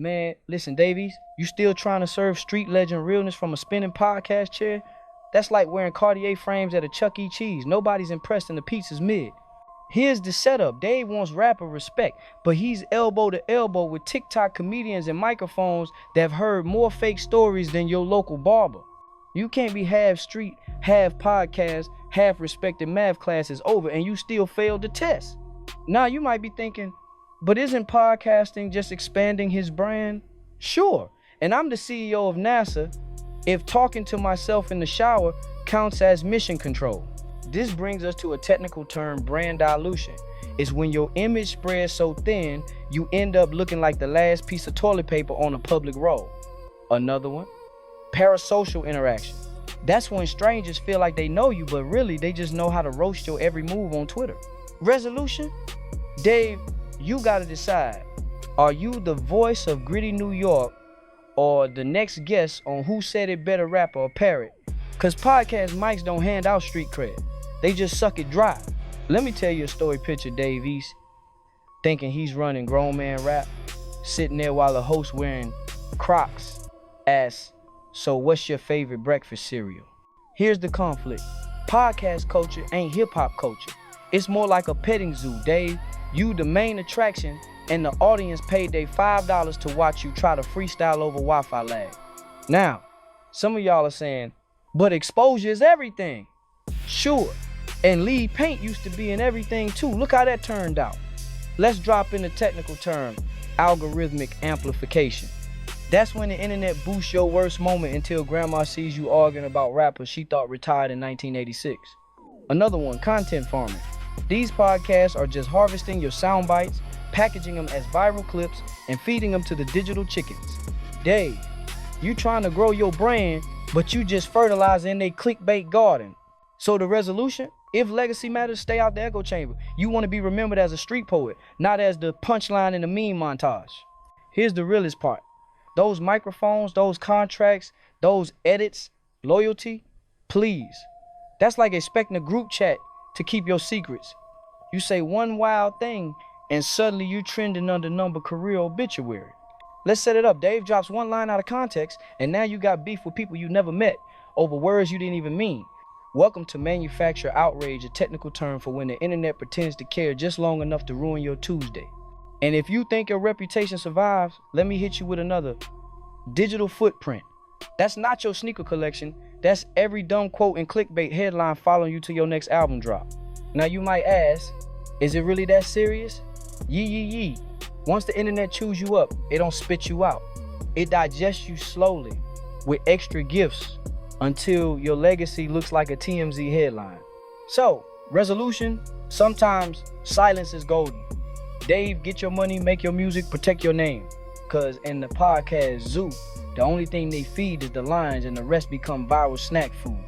Man, listen, Davies, you still trying to serve street legend realness from a spinning podcast chair? That's like wearing Cartier frames at a Chuck E. Cheese. Nobody's impressed and the pizza's mid. Here's the setup. Dave wants rapper respect, but he's elbow to elbow with TikTok comedians and microphones that have heard more fake stories than your local barber. You can't be half street, half podcast, half respected math classes over and you still failed the test. Now you might be thinking, but isn't podcasting just expanding his brand? Sure, and I'm the CEO of NASA if talking to myself in the shower counts as mission control. This brings us to a technical term, brand dilution. It's when your image spreads so thin, you end up looking like the last piece of toilet paper on a public roll. Another one, parasocial interaction. That's when strangers feel like they know you, but really they just know how to roast your every move on Twitter. Resolution? Dave, you gotta decide. Are you the voice of gritty New York or the next guest on Who Said It Better rapper or parrot? Cause podcast mics don't hand out street cred. They just suck it dry. Let me tell you a story picture Dave East thinking he's running grown man rap, sitting there while the host wearing Crocs asks, so what's your favorite breakfast cereal? Here's the conflict. Podcast culture ain't hip hop culture. It's more like a petting zoo, Dave. You the main attraction and the audience paid they $5 to watch you try to freestyle over Wi-Fi lag. Now, some of y'all are saying, but exposure is everything. Sure, and lead paint used to be in everything too. Look how that turned out. Let's drop in the technical term, algorithmic amplification. That's when the internet boosts your worst moment until grandma sees you arguing about rappers she thought retired in 1986. Another one, content farming. These podcasts are just harvesting your sound bites, packaging them as viral clips, and feeding them to the digital chickens. Dave, you trying to grow your brand, but you just fertilizer in their clickbait garden. So the resolution? If legacy matters, stay out the echo chamber. You want to be remembered as a street poet, not as the punchline in the meme montage. Here's the realest part. Those microphones, those contracts, those edits, loyalty, please. That's like expecting a group chat to keep your secrets. You say one wild thing and suddenly you trending under number career obituary. Let's set it up. Dave drops one line out of context and now you got beef with people you never met over words you didn't even mean. Welcome to manufacturer outrage, a technical term for when the internet pretends to care just long enough to ruin your Tuesday. And if you think your reputation survives, let me hit you with another. Digital footprint. That's not your sneaker collection. That's every dumb quote and clickbait headline following you to your next album drop. Now you might ask, is it really that serious? Yee. Once the internet chews you up, it don't spit you out. It digests you slowly with extra gifts until your legacy looks like a TMZ headline. So, resolution, sometimes silence is golden. Dave, get your money, make your music, protect your name. Cause in the podcast zoo, the only thing they feed is the lines and the rest become viral snack food.